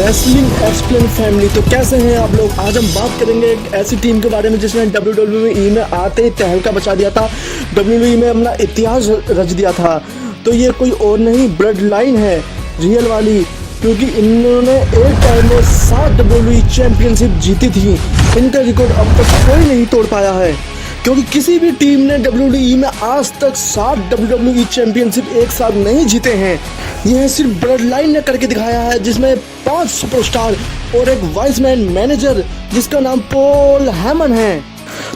Wrestling explain family. तो कैसे हैं आप लोग? आज हम बात करेंगे एक ऐसी टीम के बारे में जिसने WWE में आते ही तहलका मचा दिया था, WWE में अपना इतिहास रच दिया था। तो ये कोई और नहीं, ब्लड लाइन है रियल वाली, क्योंकि इन्होंने एक टाइम में 7 WWE चैंपियनशिप जीती थी। इनका रिकॉर्ड अब तक कोई नहीं तोड़ पाया है, क्योंकि किसी भी टीम ने WWE में आज तक 7 WWE चैंपियनशिप एक साथ नहीं जीते हैं। यह सिर्फ ब्लड लाइन ने करके दिखाया है, जिसमें 5 सुपरस्टार और एक वाइस मैन मैनेजर जिसका नाम पॉल हेमन है।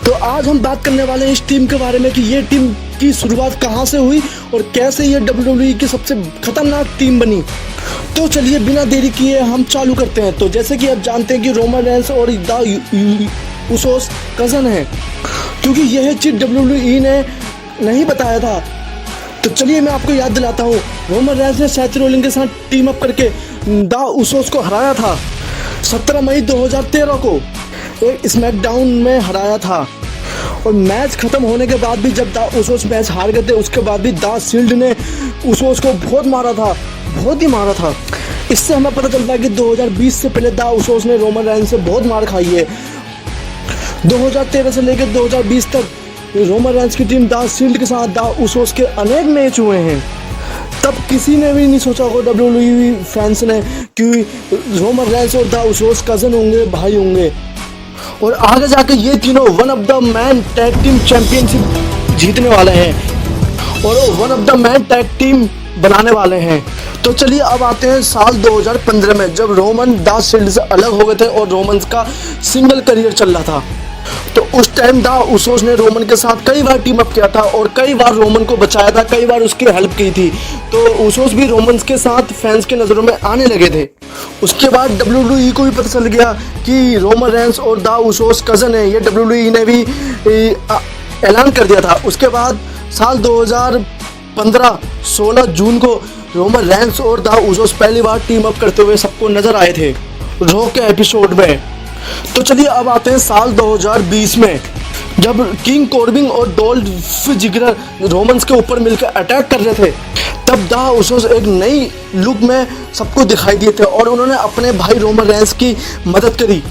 तो आज हम बात करने वाले हैं इस टीम के बारे में कि ये टीम की शुरुआत कहां से हुई और कैसे ये WWE की सबसे खतरनाक टीम बनी। तो चलिए बिना देरी किए हम चालू करते हैं। तो जैसे कि आप जानते हैं कि रोमन रेंस और द उसोस कज़न है, क्योंकि यह चीज WWE ने नहीं बताया था। तो चलिए मैं आपको याद दिलाता हूँ, रोमन रेंस ने सेथ रोलिंस के साथ टीम अप करके द उसोस को हराया था 17 मई 2013 को एक स्मैकडाउन में हराया था। और मैच खत्म होने के बाद भी जब द उसोस मैच हार गए थे, उसके बाद भी द शील्ड ने उसोस को बहुत मारा था, बहुत ही मारा था। इससे हमें पता चलता है कि 2020 से पहले द उसोस ने रोमन रेंस से बहुत मार खाई है। 2013 से लेकर 2020 तक रोमन रेंस की टीम द शील्ड के साथ द उसोस के अनेक मैच हुए हैं। तब किसी ने भी नहीं सोचा होगा WWE फैंस ने कि रोमन रेंस और द उसोस कज़न होंगे, भाई होंगे, और आगे जाके ये तीनों one of the man tag team championship जीतने वाले हैं और one of the man tag team बनाने वाले हैं। तो चलिए अब आते हैं साल 2015 में, जब रोमन द शील्ड से अलग हो गए थे और रोमन का सिंगल करियर चल रहा था। तो उस टाइम द उसोस ने रोमन के साथ कई बार टीम अप किया था और कई बार रोमन को बचाया था, कई बार उसकी हेल्प की थी। तो उसोस भी रोमन के साथ फैंस के नज़रों में आने लगे थे। उसके बाद WWE को भी पता चल गया कि रोमन रेंस और द उसोस कज़न है, ये WWE ने भी ऐलान कर दिया था। उसके बाद साल 2015 16 जून को रोमन रेंस और द उसोस पहली बार टीम अप करते हुए सबको नजर आए थे रॉ के एपिसोड में। तो चलिए अब आते हैं साल 2020 में, जब किंग कोर्बिन और डोल्फ जिगलर रोमन्स के ऊपर मिलकर अटैक कर रहे थे। तब द उसोस एक नई लुक में सबको दिखाई दिए थे और उन्होंने अपने भाई रोमन रेंस की मदद करी।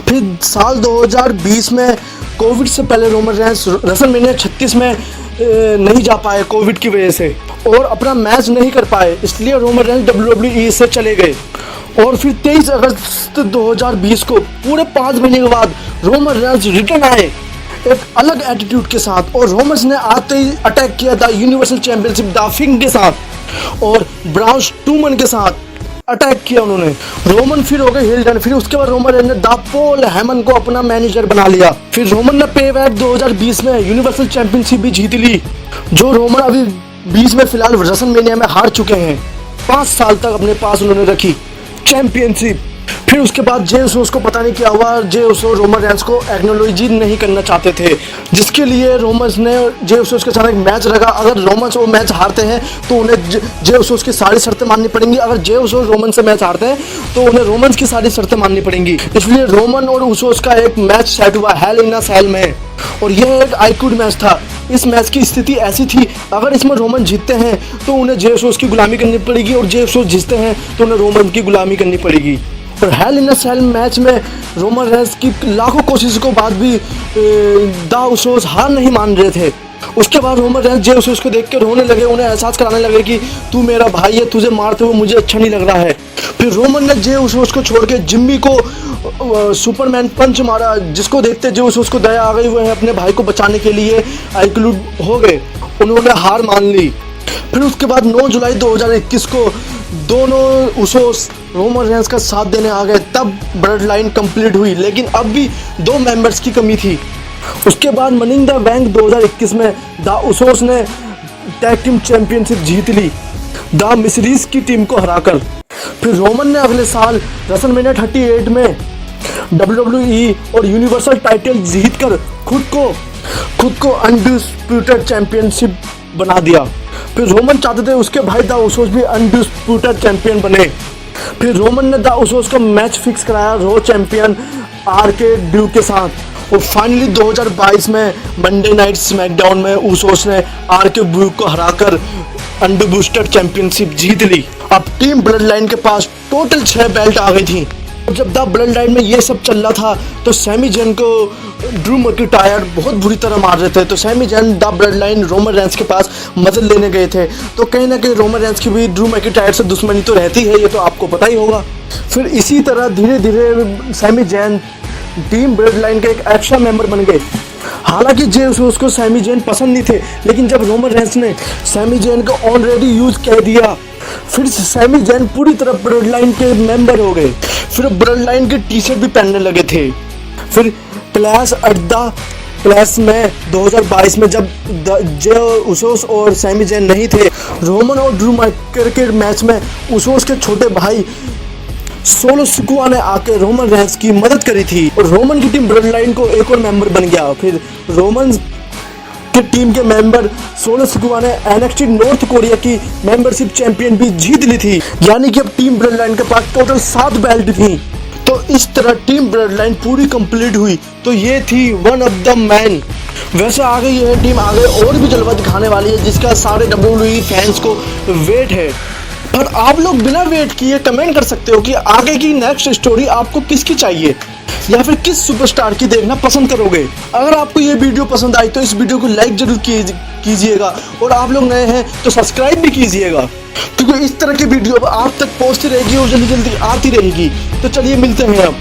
फिर साल 2020 में कोविड से पहले रोमन रेंस रेसलमेनिया 36 में नहीं जा पाए कोविड की वजह से और अपना मैच नहीं कर पाए, इसलिए रोमन रेंस WWE से चले गए। और फिर 23 अगस्त 2020 को पूरे 5 महीने के बाद रोमन रेंस रिटर्न आए एक अलग एटीट्यूड के साथ, और रोमन्स ने आते ही अटैक किया द यूनिवर्सल चैंपियनशिप द फिंग के साथ और ब्राउन स्ट्रोमन के साथ अटैक किया उन्होंने। रोमन फिर हो गए हिल टर्न। फिर उसके बाद रोमन रेंस ने द पॉल हेमन को अपना मैनेजर बना लिया। फिर रोमन ने पे बैक 2020 में यूनिवर्सल चैंपियनशिप भी जीत ली, जो रोमन अभी 20 में फिलहाल रेसलमेनिया में हार चुके हैं। 5 साल तक अपने पास उन्होंने रखी चैंपियनशिप। फिर उसके बाद जे उसोस को पता नहीं क्या हुआ, जे उसोस रोमन रेंस को एक्नोलॉजी नहीं करना चाहते थे, जिसके लिए रोमन्स ने जे उसोस के साथ एक मैच रखा। अगर रोमन्स वो मैच हारते हैं तो उन्हें जे उसोस की सारी शर्तें माननी पड़ेंगी, अगर जे उसोस रोमन से मैच हारते हैं तो उन्हें रोमन्स की सारी शर्तें माननी पड़ेंगी। इसलिए रोमन और उसोस का एक मैच सेट हुआ हेल इन अ सेल में, और यह एक आइक्यूड मैच था। इस मैच की स्थिति ऐसी थी, अगर इसमें रोमन जीतते हैं तो उन्हें जे उसोस की गुलामी करनी पड़ेगी, और जे उसोस जीतते हैं तो उन्हें रोमन की गुलामी करनी पड़ेगी। और हेल इन अ सेल मैच में रोमन रेंस की लाखों कोशिशों के बाद भी द उसोस हार नहीं मान रहे थे। उसके बाद रोमन रेंस जे उसोस को देख के रोने लगे, उन्हें एहसास कराने लगे कि तू मेरा भाई है, तुझे मारते हुए मुझे अच्छा नहीं लग रहा है। फिर रोमन ने जे उसोस को छोड़ के जिम्मी को सुपरमैन पंच मारा, जिसको देखते जे उसोस को दया आ गई, वह अपने भाई को बचाने के लिए आइक्लूड हो गए, उन्होंने हार मान ली। फिर उसके बाद 9 जुलाई 2021 को दोनों उसोस रोमन रेंस का साथ देने आ गए, तब ब्लड लाइन कंप्लीट हुई, लेकिन अब भी 2 मेंबर्स की कमी थी। उसके बाद मनी इन द बैंक 2021 में द उसोस ने टैग टीम चैंपियनशिप जीत ली द मिस्ट्रीज की टीम को हराकर। फिर रोमन ने अगले साल रेसलमेनिया 38 में WWE और यूनिवर्सल टाइटल जीतकर खुद को अनडिस्प्यूटेड चैंपियनशिप बना दिया। फिर रोमन चाहते थे उसके भाई द उसोस भी अनडिस्प्यूटेड चैंपियन बने। फिर रोमन ने द उसोस का मैच फिक्स कराया रॉ चैंपियन RK ड्यूक के साथ, और फाइनली 2022 में मंडे नाइट स्मैकडाउन में उसोस ने RK ड्यूक को हराकर अंडर बूस्टर चैंपियनशिप जीत ली। अब टीम ब्लड लाइन के पास टोटल 6 बेल्ट आ गई थी। जब द ब्लड लाइन में ये सब चल रहा था तो सैमी जैन को ड्रू मैकिंटायर बहुत बुरी तरह मार रहे थे। तो Sami Zayn the Bloodline Roman Reigns के पास मदद लेने गए थे। तो कहीं ना कहीं रोमन रेंस की भी ड्रू मैकिंटायर से दुश्मनी तो रहती है, ये तो आपको पता ही होगा। फिर इसी तरह धीरे धीरे Sami Zayn team Bloodline के एक एक्स्ट्रा मेंबर बन गए। हालांकि जे उसको सैमी जैन पसंद नहीं थे, लेकिन जब रोमन रेंस ने सैमी जैन को ऑलरेडी यूज कह दिया, फिर सैमी जैन पूरी तरह ब्लड लाइन के मेंबर हो गए। फिर ब्लड लाइन के टी शर्ट भी पहनने लगे थे। फिर क्लैश अड्डा क्लैश में 2022 में जब जे उसोस और सैमी जैन नहीं थे, रोमन और ड्रू मैकिंटायर के मैच में उसोस के छोटे भाई सोलो सिकुआ ने आके रोमन रेंस की मदद करी थी और रोमन की टीम ब्लड लाइन को एक और मेंबर बन गया। फिर रोमन की टीम के मेंबर सोलो सिकुआ ने NXT नॉर्थ कोरिया की मेंबरशिप चैंपियन भी जीत ली थी। यानी कि अब टीम ब्लड लाइन के पास टोटल 7 बेल्ट थी। तो इस तरह टीम ब्लड लाइन पूरी कंप्लीट हुई। तो ये थी वन ऑफ द मैन। वैसे आगे यह टीम आगे और भी जलवा दिखाने वाली है, जिसका सारे WWE फैंस को वेट है। पर आप लोग बिना वेट किए कमेंट कर सकते हो कि आगे की नेक्स्ट स्टोरी आपको किसकी चाहिए या फिर किस सुपरस्टार की देखना पसंद करोगे। अगर आपको ये वीडियो पसंद आई तो इस वीडियो को लाइक जरूर कीजिएगा और आप लोग नए हैं तो सब्सक्राइब भी कीजिएगा, क्योंकि इस तरह की वीडियो आप तक पहुंचती रहेगी और जल्दी जल्दी आती रहेगी। तो चलिए मिलते हैं अब।